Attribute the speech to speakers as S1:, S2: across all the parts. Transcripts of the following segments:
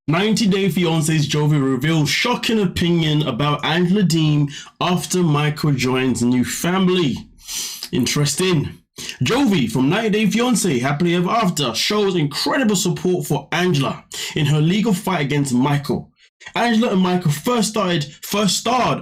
S1: 90 Day Fiancé's Jovi reveals shocking opinion about Angela Deem after Michael joins new family. Interesting. Jovi from 90 Day Fiancé Happily Ever After shows incredible support for Angela in her legal fight against Michael. Angela and Michael first starred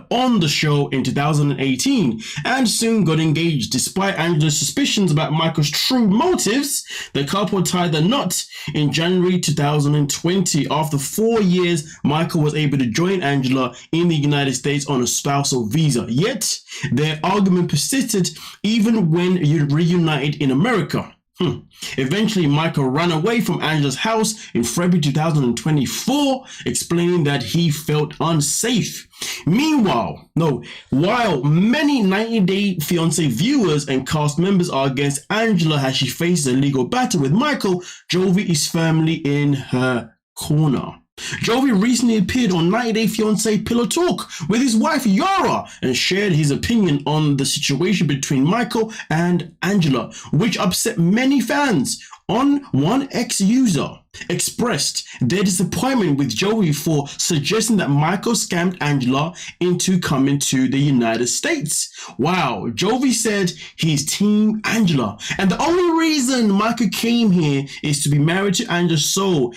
S1: on the show in 2018 and soon got engaged. Despite Angela's suspicions about Michael's true motives, the couple tied the knot in January 2020. After 4 years, Michael was able to join Angela in the United States on a spousal visa. Yet, their argument persisted even when reunited in America. Eventually, Michael ran away from Angela's house in February 2024, explaining that he felt unsafe. Meanwhile, while many 90 Day Fiancé viewers and cast members are against Angela as she faces a legal battle with Michael, Jovi is firmly in her corner. Jovi recently appeared on 90 Day Fiancé Pillow Talk with his wife Yara and shared his opinion on the situation between Michael and Angela, which upset many fans. One ex-user expressed their disappointment with Jovi for suggesting that Michael scammed Angela into coming to the United States. Wow, Jovi said he's team Angela, and the only reason Michael came here is to be married to Angela, so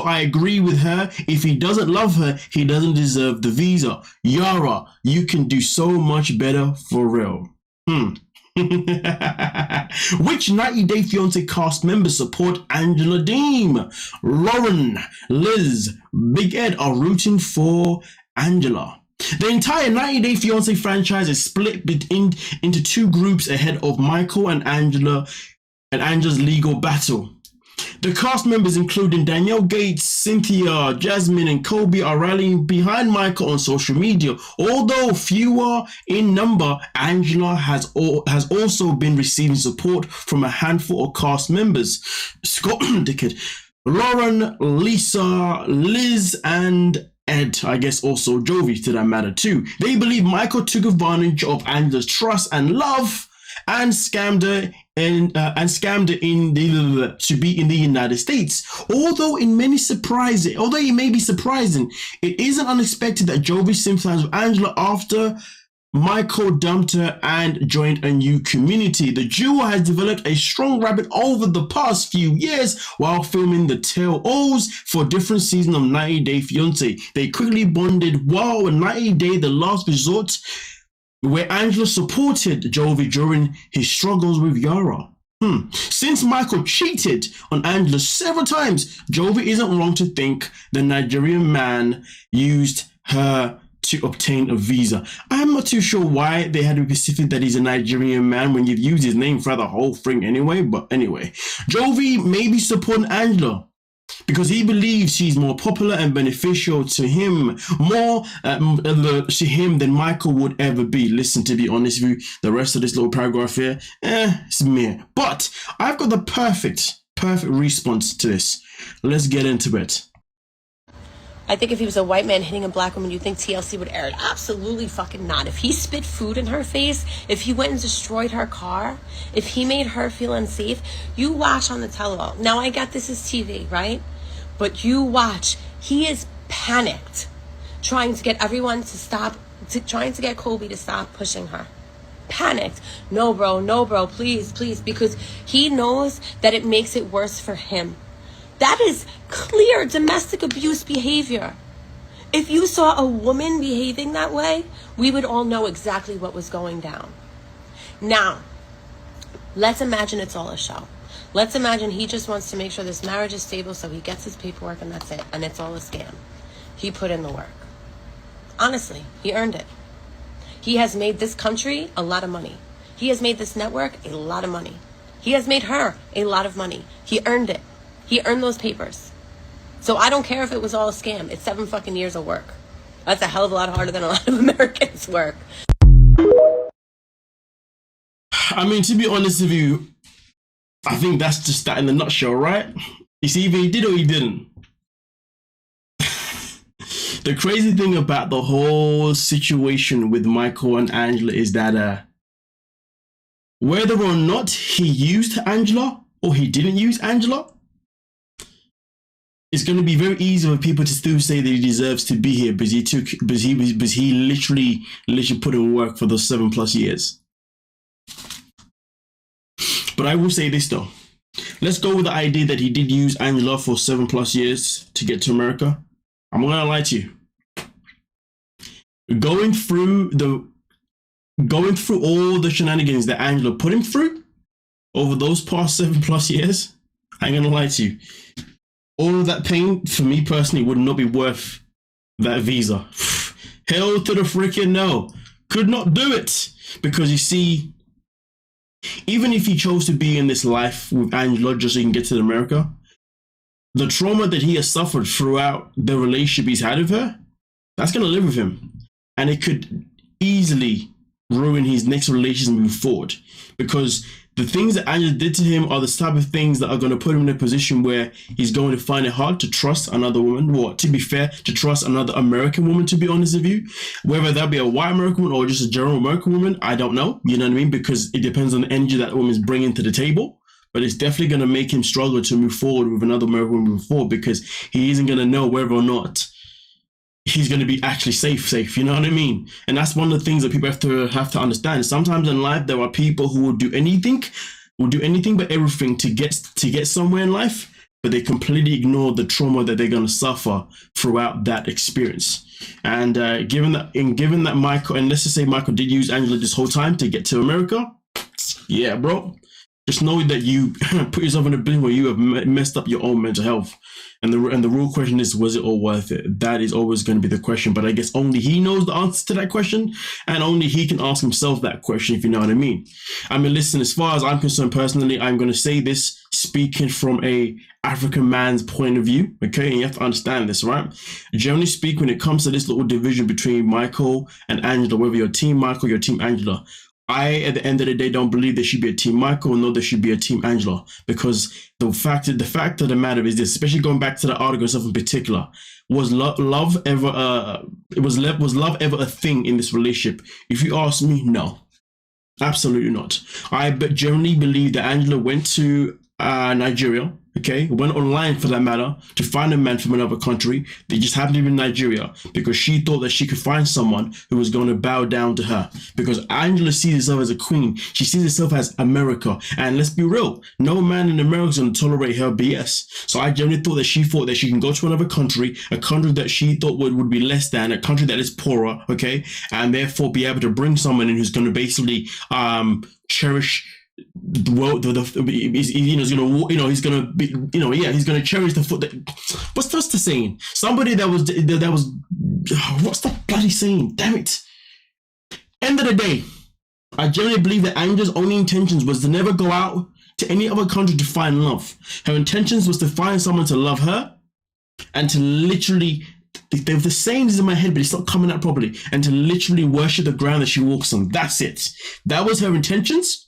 S1: I agree with her. If he doesn't love her, he doesn't deserve the visa. Yara, you can do so much better for real. Which 90 Day Fiancé cast members support Angela Deem? Lauren, Liz, Big Ed are rooting for Angela. The entire 90 Day Fiancé franchise is split into two groups ahead of Michael and Angela's legal battle. The cast members, including Danielle Gates, Cynthia, Jasmine, and Kobe, are rallying behind Michael on social media. Although fewer in number, Angela has also been receiving support from a handful of cast members: Scott, Lauren, Lisa, Liz, and Ed, I guess also Jovi to that matter too. They believe Michael took advantage of Angela's trust and love and scammed her to be in the United States. Although it may be surprising, it isn't unexpected that Jovi sympathized with Angela after Michael dumped her and joined a new community. The duo has developed a strong rapport over the past few years while filming the tell-alls for different seasons of 90 Day Fiancé. They quickly bonded while 90 Day The Last Resort, where Angela supported Jovi during his struggles with Yara. Since Michael cheated on Angela several times, Jovi isn't wrong to think the Nigerian man used her to obtain a visa. I'm not too sure why they had to be specific that he's a Nigerian man when you've used his name for the whole thing anyway, but anyway. Jovi may be supporting Angela because he believes she's more popular and beneficial to him than Michael would ever be. Listen, to be honest with you, the rest of this little paragraph here, it's mere. But I've got the perfect response to this. Let's get into it.
S2: I think if he was a white man hitting a black woman, you think TLC would air it? Absolutely fucking not. If he spit food in her face, if he went and destroyed her car, if he made her feel unsafe, you watch on the tell-all. Now, I get this is TV, right? But you watch. He is panicked, trying to get everyone to stop, trying to get Kobe to stop pushing her. Panicked. No, bro, please, because he knows that it makes it worse for him. That is clear domestic abuse behavior. If you saw a woman behaving that way, we would all know exactly what was going down. Now, let's imagine it's all a show. Let's imagine he just wants to make sure this marriage is stable so he gets his paperwork and that's it. And it's all a scam. He put in the work. Honestly, he earned it. He has made this country a lot of money. He has made this network a lot of money. He has made her a lot of money. He earned it. He earned those papers. So I don't care if it was all a scam. It's 7 fucking years of work. That's a hell of a lot harder than a lot of Americans work.
S1: I mean, to be honest with you, I think that's just that in a nutshell, right? You see, either he did or he didn't. The crazy thing about the whole situation with Michael and Angela is that whether or not he used Angela or he didn't use Angela, it's going to be very easy for people to still say that he deserves to be here because he literally put in work for those 7+ years. But I will say this though. Let's go with the idea that he did use Angela for 7+ years to get to America. I'm not gonna lie to you. Going through all the shenanigans that Angela put him through over those past 7+ years, I ain't gonna lie to you. All of that pain, for me personally, would not be worth that visa. Hell to the freaking no. Could not do it. Because you see, even if he chose to be in this life with Angela just so he can get to America, the trauma that he has suffered throughout the relationship he's had with her, that's going to live with him. And it could easily ruin his next relationship moving forward. Because the things that Angela did to him are the type of things that are going to put him in a position where he's going to find it hard to trust another woman, or to be fair, to trust another American woman, to be honest with you. Whether that be a white American woman or just a general American woman, I don't know. You know what I mean? Because it depends on the energy that woman's bringing to the table. But it's definitely going to make him struggle to move forward with another American woman moving forward, because he isn't going to know whether or not he's going to be actually safe, you know what I mean? And that's one of the things that people have to understand. Sometimes in life, there are people who will do anything but everything to get somewhere in life, but they completely ignore the trauma that they're going to suffer throughout that experience. And given that Michael, and let's just say Michael did use Angela this whole time to get to America, yeah, bro, just know that you put yourself in a position where you have messed up your own mental health. And the real question is, was it all worth it? That is always going to be the question. But I guess only he knows the answer to that question, and only he can ask himself that question, if you know what I mean. I mean, listen, as far as I'm concerned personally, I'm going to say this speaking from a African man's point of view, okay? And you have to understand this, right? Generally speaking, when it comes to this little division between Michael and Angela, whether you're team Michael, you're team Angela, I, at the end of the day, don't believe there should be a team Michael, nor there should be a team Angela, because the fact of the matter is this, especially going back to the article itself in particular, was love ever a thing in this relationship? If you ask me, no, absolutely not. I generally believe that Angela went to Nigeria, okay, went online for that matter, to find a man from another country. They just happened to be in Nigeria because she thought that she could find someone who was going to bow down to her. Because Angela sees herself as a queen. She sees herself as America. And let's be real, no man in America is going to tolerate her BS. So I generally thought that she can go to another country, a country that she thought would be less than, a country that is poorer, okay, and therefore be able to bring someone in who's going to basically cherish the world, he's gonna cherish the foot that, what's the saying? Somebody that was what's the bloody saying? Damn it. End of the day, I generally believe that Angela's only intentions was to never go out to any other country to find love. Her intentions was to find someone to love her and to literally, they're the sayings in my head, but it's not coming out properly, and to literally worship the ground that she walks on. That's it. That was her intentions.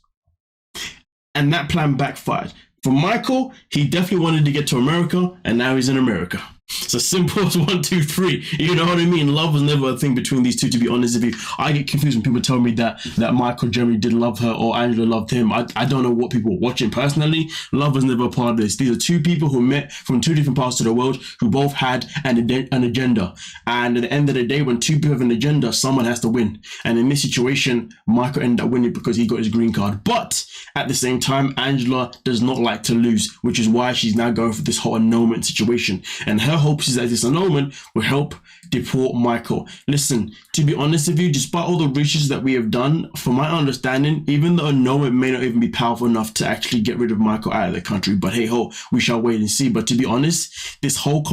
S1: And that plan backfired. For Michael, he definitely wanted to get to America, and now he's in America. It's as simple as 1, 2, 3. You know what I mean? Love was never a thing between these two, to be honest with you. I get confused when people tell me that Michael generally did love her or Angela loved him. I don't know what people were watching personally. Love was never a part of this. These are two people who met from two different parts of the world who both had an agenda. And at the end of the day, when two people have an agenda, someone has to win. And in this situation, Michael ended up winning because he got his green card. But at the same time, Angela does not like to lose, which is why she's now going for this whole annulment situation. And her hopes is that this annulment will help deport Michael. Listen, to be honest with you, despite all the research that we have done, from my understanding, even the annulment may not even be powerful enough to actually get rid of Michael out of the country. But hey ho, we shall wait and see. But to be honest, this whole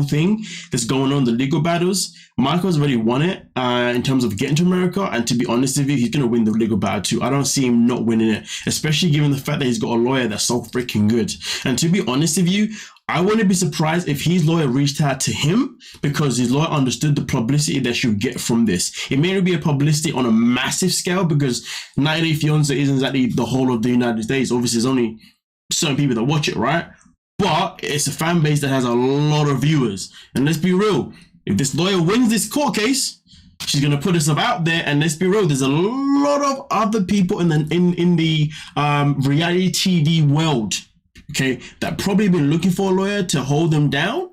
S1: thing that's going on, the legal battles, Michael's already won it in terms of getting to America. And to be honest with you, he's going to win the legal battle too. I don't see him not winning it, especially given the fact that he's got a lawyer that's so freaking good. And to be honest with you, I wouldn't be surprised if his lawyer reached out to him because his lawyer understood the publicity that you get from this. It may not be a publicity on a massive scale because 90 Day Fiancé isn't exactly the whole of the United States. Obviously, there's only certain people that watch it, right? But it's a fan base that has a lot of viewers. And let's be real, if this lawyer wins this court case, she's going to put herself out there, and let's be real, there's a lot of other people in the reality TV world, okay, that probably been looking for a lawyer to hold them down,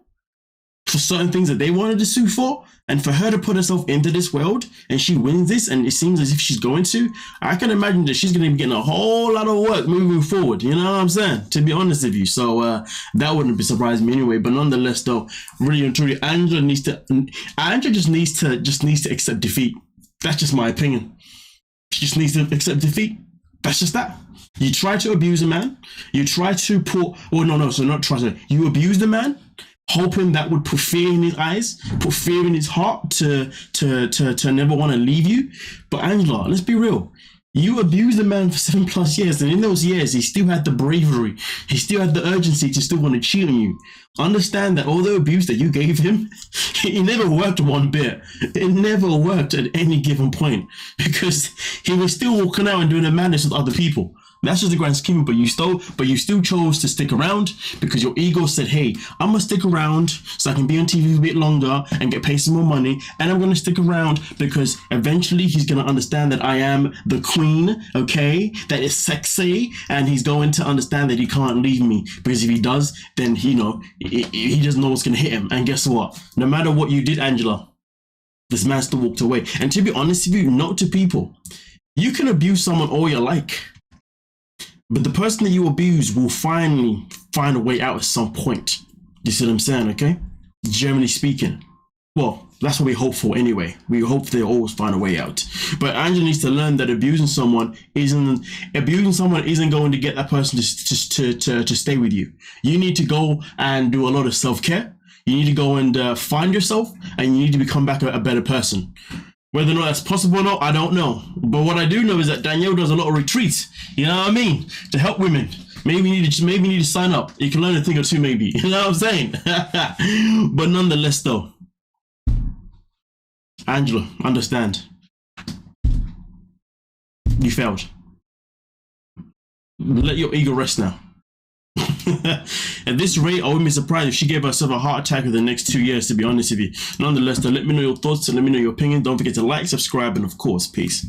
S1: for certain things that they wanted to sue for, and for her to put herself into this world and she wins this, and it seems as if she's going to, I can imagine that she's going to be getting a whole lot of work moving forward. You know what I'm saying? To be honest with you. So that wouldn't be surprising me anyway. But nonetheless, though, really and truly, Angela just needs to accept defeat. That's just my opinion. She just needs to accept defeat. That's just that. You try to abuse a man. You try to you abuse the man, hoping that would put fear in his eyes, put fear in his heart to never want to leave you. But Angela, let's be real. You abused the man for 7+ years, and in those years, he still had the bravery. He still had the urgency to still want to cheat on you. Understand that all the abuse that you gave him, it never worked one bit. It never worked at any given point, because he was still walking out and doing the madness with other people. That's just the grand scheme, but you still chose to stick around because your ego said, hey, I'm going to stick around so I can be on TV a bit longer and get paid some more money. And I'm going to stick around because eventually he's going to understand that I am the queen, okay? That is sexy. And he's going to understand that he can't leave me, because if he does, then, he doesn't know what's going to hit him. And guess what? No matter what you did, Angela, this man still walked away. And to be honest with you, note to people, you can abuse someone all you like, but the person that you abuse will finally find a way out at some point. You see what I'm saying, okay? Generally speaking. Well, that's what we hope for anyway. We hope they always find a way out. But Angela needs to learn that abusing someone isn't going to get that person to stay with you. You need to go and do a lot of self-care. You need to go and find yourself, and you need to become back a better person. Whether or not that's possible or not, I don't know. But what I do know is that Danielle does a lot of retreats, you know what I mean, to help women. Maybe you need to sign up. You can learn a thing or two, maybe. You know what I'm saying? But nonetheless, though, Angela, understand. You failed. Let your ego rest now. At this rate, I wouldn't be surprised if she gave herself a heart attack in the next 2 years, to be honest with you. Nonetheless, though, let me know your thoughts and let me know your opinion. Don't forget to like, subscribe, and of course, peace.